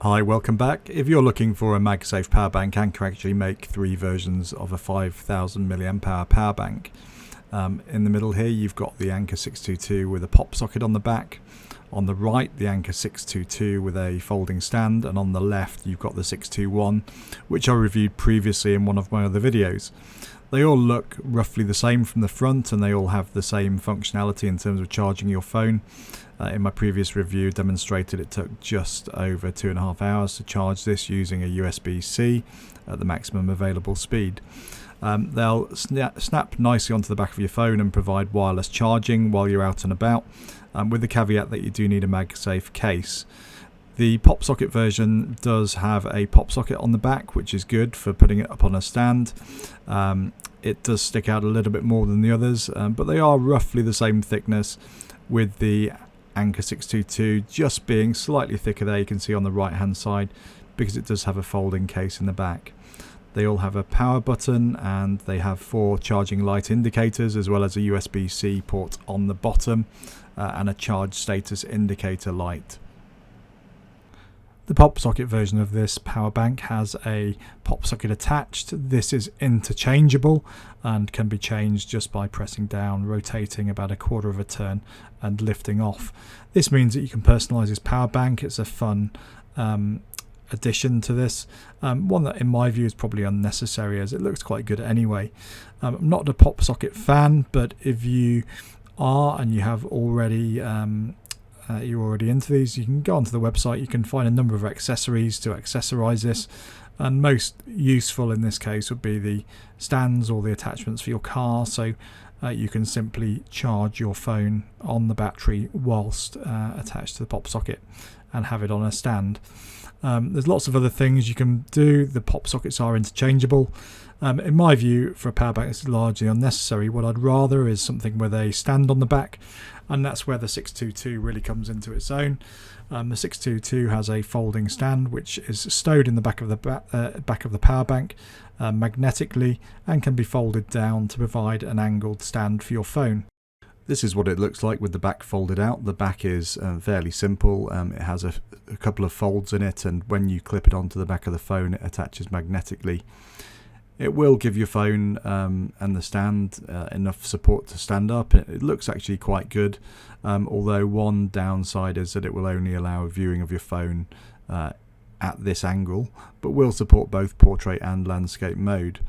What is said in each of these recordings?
Hi, welcome back. If you're looking for a MagSafe power bank, Anker actually make 3 versions of a 5000 milliamp hour power bank. In the middle here you've got the Anker 622 with a pop socket on the back. On the right the Anker 622 with a folding stand, and on the left you've got the 621, which I reviewed previously in one of my other videos. They all look roughly the same from the front, and they all have the same functionality in terms of charging your phone. In my previous review demonstrated it took just over 2.5 hours to charge this using a USB-C at the maximum available speed. They'll snap nicely onto the back of your phone and provide wireless charging while you're out and about, with the caveat that you do need a MagSafe case. The pop socket version does have a pop socket on the back, which is good for putting it up on a stand. It does stick out a little bit more than the others, but they are roughly the same thickness, with the Anker 622 just being slightly thicker there, you can see on the right hand side, because it does have a folding case in the back. They all have a power button, and they have 4 charging light indicators, as well as a USB-C port on the bottom and a charge status indicator light. The pop socket version of this power bank has a pop socket attached. This is interchangeable and can be changed just by pressing down, rotating about 1/4 of a turn and lifting off. This means that you can personalize this power bank. It's a fun addition to this, one that in my view is probably unnecessary as it looks quite good anyway. I'm not a pop socket fan, but if you are and you have already you're already into these, you can go onto the website. You can find a number of accessories to accessorize this, and most useful in this case would be the stands or the attachments for your car, so you can simply charge your phone on the battery whilst attached to the pop socket and have it on a stand. There's lots of other things you can do. The pop sockets are interchangeable. In my view, for a power bank, it's largely unnecessary. What I'd rather is something with a stand on the back, and that's where the 622 really comes into its own. The 622 has a folding stand which is stowed in the back of the power bank magnetically, and can be folded down to provide an angled stand for your phone. This is what it looks like with the back folded out. The back is fairly simple. It has a couple of folds in it, and when you clip it onto the back of the phone it attaches magnetically. It will give your phone and the stand enough support to stand up. It looks actually quite good, although one downside is that it will only allow viewing of your phone at this angle, but will support both portrait and landscape mode.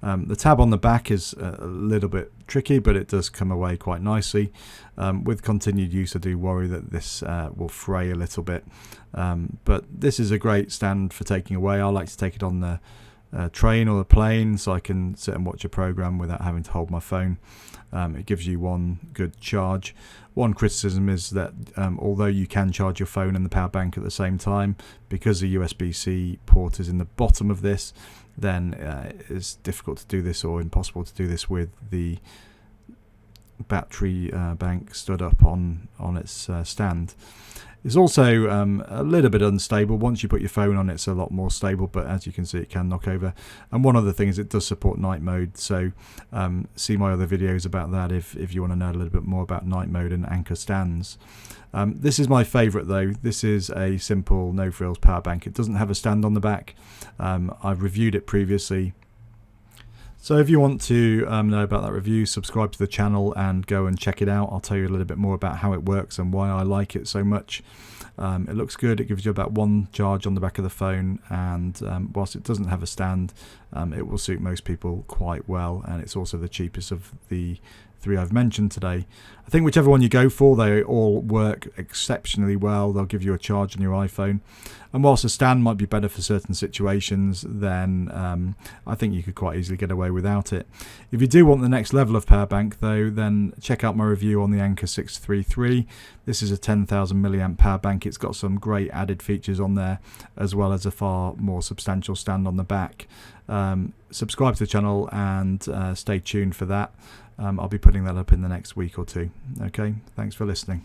The tab on the back is a little bit tricky, but it does come away quite nicely. With continued use I do worry that this will fray a little bit, but this is a great stand for taking away. I like to take it on the train or the plane, so I can sit and watch a program without having to hold my phone. It gives you one good charge. One criticism is that although you can charge your phone and the power bank at the same time, because the USB-C port is in the bottom of this, then it's difficult to do this, or impossible to do this, with the battery bank stood up on its stand. It's also a little bit unstable. Once you put your phone on, it's a lot more stable, but as you can see it can knock over. And one other thing is it does support night mode, so see my other videos about that if you want to know a little bit more about night mode and Anker stands. This is my favourite though. This is a simple no frills power bank. It doesn't have a stand on the back. I've reviewed it previously. So if you want to know about that review, subscribe to the channel and go and check it out. I'll tell you a little bit more about how it works and why I like it so much. It looks good. It gives you about 1 charge on the back of the phone, and whilst it doesn't have a stand, it will suit most people quite well, and it's also the cheapest of the 3 I've mentioned today. I think whichever one you go for, they all work exceptionally well. They'll give you a charge on your iPhone, and whilst a stand might be better for certain situations, then I think you could quite easily get away without it. If you do want the next level of power bank though, then check out my review on the Anker 633. This is a 10,000 milliamp power bank. It's got some great added features on there, as well as a far more substantial stand on the back. Subscribe to the channel and stay tuned for that. I'll be putting that up in the next week or 2. Okay, thanks for listening.